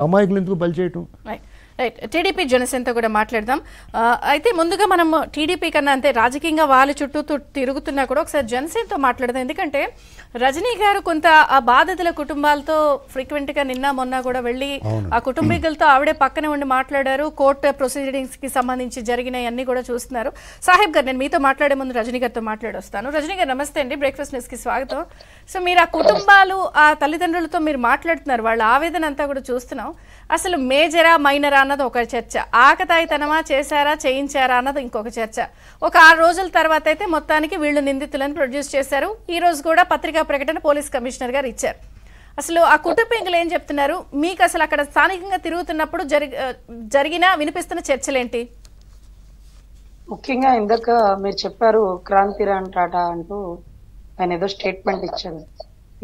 అమాయకులు ఎందుకు బలి చేయటం? రైట్ టీడీపీ జనసేనతో కూడా మాట్లాడదాం. అయితే ముందుగా మనం టీడీపీ కన్నా అంతే రాజకీయంగా వాళ్ళ చుట్టూ తిరుగుతున్నా కూడా ఒకసారి జనసేనతో మాట్లాడదాం. ఎందుకంటే రజనీ గారు కొంత ఆ బాధితుల కుటుంబాలతో ఫ్రీక్వెంట్గా నిన్న మొన్న కూడా వెళ్ళి ఆ కుటుంబీకులతో ఆవిడే పక్కనే ఉండి మాట్లాడారు. కోర్టు ప్రొసీడింగ్స్కి సంబంధించి జరిగినవన్నీ కూడా చూస్తున్నారు. సాహెబ్ గారు, నేను మీతో మాట్లాడే ముందు రజనీ గారితో మాట్లాడొస్తాను. రజనీ గారు నమస్తే అండి, బ్రేక్ఫాస్ట్ న్యూస్కి స్వాగతం. సో మీరు ఆ కుటుంబాలు ఆ తల్లిదండ్రులతో మీరు మాట్లాడుతున్నారు, వాళ్ళ ఆవేదన అంతా కూడా చూస్తున్నాం. అసలు మేజరా మైనరా అన్నది ఒక చర్చ, ఆకతాయితనమా చేశారా చేయించారా అన్నది ఇంకొక చర్చ. ఒక 6 రోజుల తర్వాత అయితే మొత్తానికి వీళ్ళు నిందితులను ప్రొడ్యూస్ చేశారు. ఈ రోజు కూడా పత్రికా ప్రకటన పోలీస్ కమిషనర్ గారు ఇచ్చారు. అసలు ఆ కుటుంబీకులు ఏం చెప్తున్నారు? మీకు అసలు అక్కడ స్థానికంగా తిరుగుతున్నప్పుడు జరిగిన వినిపిస్తున్న చర్చలేంటి? ముఖ్యంగా ఇందాక మీరు చెప్పారు క్రాంతిరాన్ టాటా అంటూ ఆయన ఏదో స్టేట్మెంట్ ఇచ్చారు.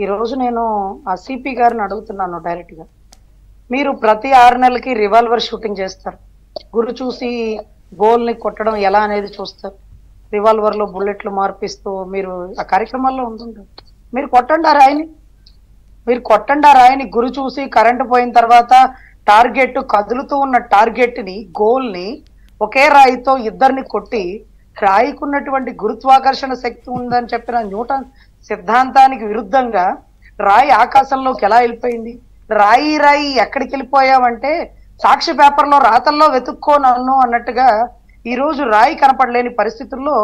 ఈ రోజు నేను ఆ సిపి గారిని అడుగుతున్నాను డైరెక్ట్ గా, మీరు ప్రతి 6 నెలలకి రివాల్వర్ షూటింగ్ చేస్తారు, గురి చూసి గోల్ ని కొట్టడం ఎలా అనేది చూస్తారు, రివాల్వర్ లో బుల్లెట్లు మార్పిస్తూ మీరు ఆ కార్యక్రమాల్లో ఉంటుంటారు. మీరు కొట్టండి ఆ రాయిని, మీరు కొట్టండి ఆ రాయిని. గురి చూసి కరెంటు పోయిన తర్వాత టార్గెట్ కదులుతూ ఉన్న టార్గెట్ ని గోల్ ని ఒకే రాయితో ఇద్దరిని కొట్టి రాయికున్నటువంటి గురుత్వాకర్షణ శక్తి ఉందని చెప్పిన న్యూటన్ సిద్ధాంతానికి విరుద్ధంగా రాయి ఆకాశంలోకి ఎలా వెళ్ళిపోయింది? రాయి ఎక్కడికి వెళ్ళిపోయావంటే సాక్షి పేపర్లో రాతల్లో వెతుక్కో నన్ను అన్నట్టుగా ఈ రోజు రాయి కనపడలేని పరిస్థితుల్లో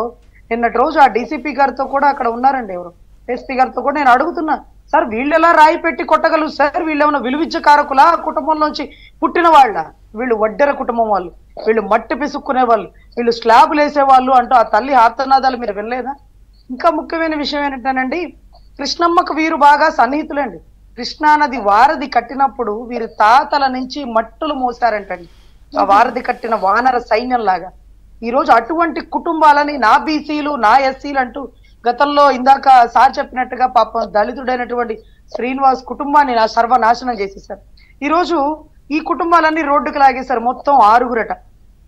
నిన్నటి రోజు ఆ డీసీపీ గారితో కూడా అక్కడ ఉన్నారండి, ఎవరు ఎస్పీ గారితో కూడా నేను అడుగుతున్నా, సార్ వీళ్ళు ఎలా రాయి పెట్టి కొట్టగలరు సార్? వీళ్ళు ఏమైనా విలువిద్యకారకులా? కుటుంబంలోంచి పుట్టిన వాళ్ళ? వీళ్ళు వడ్డెర కుటుంబం వాళ్ళు, వీళ్ళు మట్టి పిసుక్కునే వాళ్ళు, వీళ్ళు స్లాబులు వేసేవాళ్ళు అంటూ ఆ తల్లి ఆర్తనాదాలు మీరు వినలేదా? ఇంకా ముఖ్యమైన విషయం ఏంటంటేనండి, కృష్ణమ్మకు వీరు బాగా సన్నిహితులండి. కృష్ణానది వారధి కట్టినప్పుడు వీరి తాతల నుంచి మట్టులు మోసారంటండి, ఆ వారధి కట్టిన వానర సైన్యం లాగా. ఈ రోజు అటువంటి కుటుంబాలని నా బీసీలు నా ఎస్సీలు అంటూ గతంలో ఇందాక సార్ చెప్పినట్టుగా పాపం దళితుడైనటువంటి శ్రీనివాస్ కుటుంబాన్ని సర్వనాశనం చేసేసారు. ఈ రోజు ఈ కుటుంబాలన్నీ రోడ్డుకు లాగేశారు. మొత్తం 6గురట,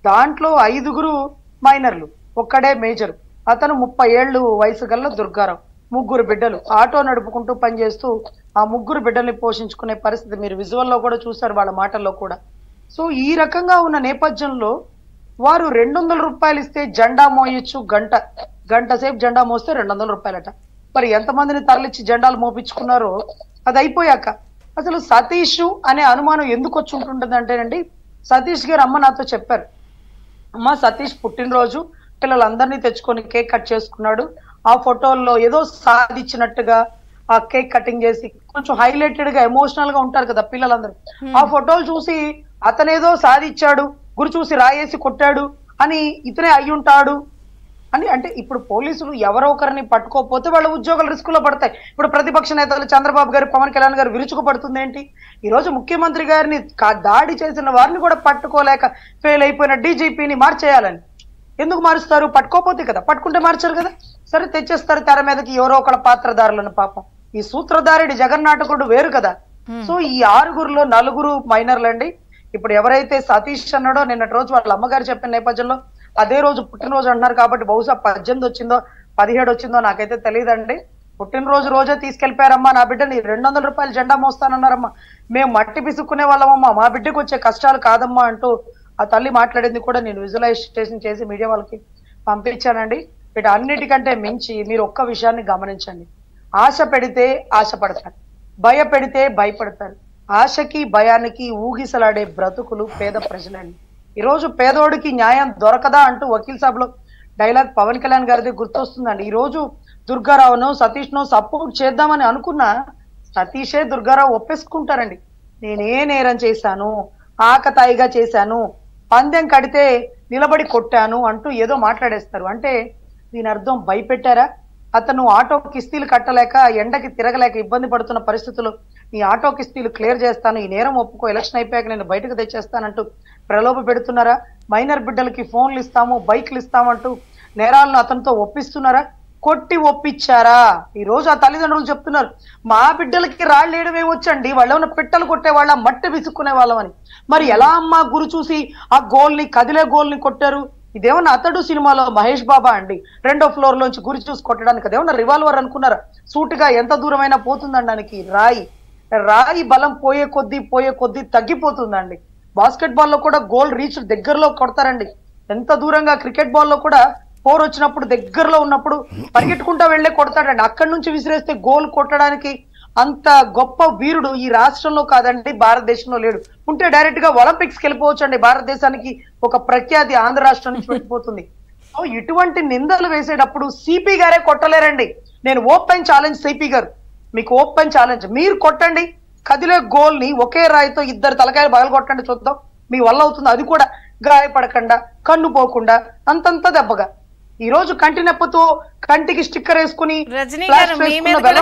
దాంట్లో 5గురు మైనర్లు, ఒక్కడే మేజర్. అతను 30 ఏళ్ళు వయసు గల్ల దుర్గారావు. 3 బిడ్డలు, ఆటో నడుపుకుంటూ పనిచేస్తూ ఆ 3 బిడ్డల్ని పోషించుకునే పరిస్థితి మీరు విజువల్లో కూడా చూశారు, వాళ్ళ మాటల్లో కూడా. సో ఈ రకంగా ఉన్న నేపథ్యంలో వారు 200 రూపాయలు ఇస్తే జెండా మోయొచ్చు, గంట సేపు జెండా మోస్తే 200 రూపాయలట. మరి ఎంతమందిని తరలిచ్చి జెండాలు మోపించుకున్నారో అది అయిపోయాక అసలు సతీష్ అనే అనుమానం ఎందుకు వచ్చి ఉంటుంటుంది అంటేనండి, సతీష్ గారు అమ్మ నాతో చెప్పారు, అమ్మ సతీష్ పుట్టినరోజు పిల్లలందరినీ తెచ్చుకొని కేక్ కట్ చేసుకున్నాడు, ఆ ఫోటోల్లో ఏదో సాధించినట్టుగా ఆ కేక్ కటింగ్ చేసి కొంచెం హైలైటెడ్ గా ఎమోషనల్ గా ఉంటారు కదా పిల్లలందరూ, ఆ ఫోటోలు చూసి అతనేదో సాధించాడు, గురి చూసి రాయేసి కొట్టాడు అని ఇతనే అయి ఉంటాడు అని. అంటే ఇప్పుడు పోలీసులు ఎవరో ఒకరిని పట్టుకోకపోతే వాళ్ళ ఉద్యోగాలు రిస్క్ లో పడతాయి. ఇప్పుడు ప్రతిపక్ష నేతలు చంద్రబాబు గారు, పవన్ కళ్యాణ్ గారు విరుచుకు పడుతుంది ఏంటి? ఈ రోజు ముఖ్యమంత్రి గారిని దాడి చేసిన వారిని కూడా పట్టుకోలేక ఫెయిల్ అయిపోయిన డీజీపీని మార్చేయాలని. ఎందుకు మారుస్తారు? పట్టుకోపోతే కదా, పట్టుకుంటే మార్చారు కదా. సరే తెచ్చేస్తారు తెర మీదకి ఎవరో ఒకళ్ళ పాత్రధారులను. పాపం ఈ సూత్రధారుడి జగన్నాటకుడు వేరు కదా. సో ఈ 6గురులో 4 మైనర్లండి. ఇప్పుడు ఎవరైతే సతీష్ అన్నాడో నిన్నటి రోజు వాళ్ళ అమ్మగారు చెప్పిన నేపథ్యంలో అదే రోజు పుట్టినరోజు అంటున్నారు కాబట్టి బహుశా 18 వచ్చిందో 17 వచ్చిందో నాకైతే తెలియదండి. పుట్టినరోజు రోజే తీసుకెళ్లిపోయారమ్మా నా బిడ్డని, 200 రూపాయలు జెండా మోస్తానన్నారమ్మా, మేము మట్టి పిసుక్కునే వాళ్ళమమ్మా, మా బిడ్డకు వచ్చే కష్టాలు కాదమ్మా అంటూ ఆ తల్లి మాట్లాడింది కూడా నేను విజువలైజేషన్ చేసి మీడియా వాళ్ళకి పంపించానండి. వీటన్నిటికంటే మించి మీరు ఒక్క విషయాన్ని గమనించండి, ఆశ పెడితే ఆశపడతారు, భయపెడితే భయపడతారు. ఆశకి భయానికి ఊగిసలాడే బ్రతుకులు పేద ప్రజలండి. ఈరోజు పేదోడికి న్యాయం దొరకదా అంటూ వకీల్ సాబ్లో డైలాగ్ పవన్ కళ్యాణ్ గారిది గుర్తొస్తుందండి. ఈ రోజు దుర్గారావును సతీష్ను సపోర్ట్ చేద్దామని అనుకున్నా సతీషే దుర్గారావు ఒప్పేసుకుంటారండి, నేనే నేరం చేశాను, ఆకతాయిగా చేశాను, పందెం కడితే నిలబడి కొట్టాను అంటూ ఏదో మాట్లాడేస్తారు. అంటే దీని అర్థం భయపెట్టారా? అతను ఆటో కిస్తీలు కట్టలేక ఎండకి తిరగలేక ఇబ్బంది పడుతున్న పరిస్థితుల్లో నీ ఆటో కిస్తీలు క్లియర్ చేస్తాను, ఈ నేరం ఒప్పుకో, ఎలక్షన్ అయిపోయాక నేను బయటకు తెచ్చేస్తానంటూ ప్రలోభ పెడుతున్నారా? మైనర్ బిడ్డలకి ఫోన్లు ఇస్తాము, బైక్లు ఇస్తామంటూ నేరాలను అతనితో ఒప్పిస్తున్నారా? కొట్టి ఒప్పించారా? ఈ రోజు ఆ తల్లిదండ్రులు చెప్తున్నారు, మా బిడ్డలకి రాళ్ళు వేయడం ఏమొచ్చండి, వాళ్ళు ఏమన్నా పిట్టలు కొట్టే వాళ్ళ, మట్టి విసుక్కునే వాళ్ళమని. మరి ఎలా అమ్మా గురి చూసి ఆ గోల్ని, కదిలే గోల్ని కొట్టారు? ఇదేమన్నా అతడు సినిమాలో మహేష్ బాబా అండి, 2వ ఫ్లోర్ లోంచి గురి చూసి కొట్టడానికి? అదేమన్నా రివాల్వర్ అనుకున్నారా? సూటిగా ఎంత దూరమైనా పోతుందనడానికి రాయి. రాయి బలం పోయే కొద్దీ తగ్గిపోతుందండి. బాస్కెట్ బాల్ లో కూడా గోల్ రీచ్ దగ్గరలో కొడతారండి. ఎంత దూరంగా క్రికెట్ బాల్ లో కూడా 4 వచ్చినప్పుడు దగ్గరలో ఉన్నప్పుడు పరిగెట్టుకుంటా వెళ్లే కొడతాడండి. అక్కడి నుంచి విసిరేస్తే గోల్ కొట్టడానికి అంత గొప్ప వీరుడు ఈ రాష్ట్రంలో కాదండి, భారతదేశంలో లేడు. ఉంటే డైరెక్ట్ గా ఒలింపిక్స్ కి వెళ్ళిపోవచ్చు అండి. భారతదేశానికి ఒక ప్రఖ్యాతి ఆంధ్ర రాష్ట్రం నుంచి వెళ్ళిపోతుంది. సో ఇటువంటి నిందలు వేసేటప్పుడు సిపి గారే కొట్టలేరండి. నేను ఓపెన్ ఛాలెంజ్ సిపి గారు, మీకు ఓపెన్ ఛాలెంజ్, మీరు కొట్టండి కదిలే గోల్ ని ఒకే రాయితో 2 తలకాయలు పగలు కొట్టండి, చూద్దాం మీ వల్ల అవుతుంది. అది కూడా గాయపడకుండా, కన్ను పోకుండా, అంతంత దెబ్బగా. ఈ రోజు కంటి నొప్పుతో కంటికి స్టిక్కర్ వేసుకుని రజనీ గారు మీ మీద కూడా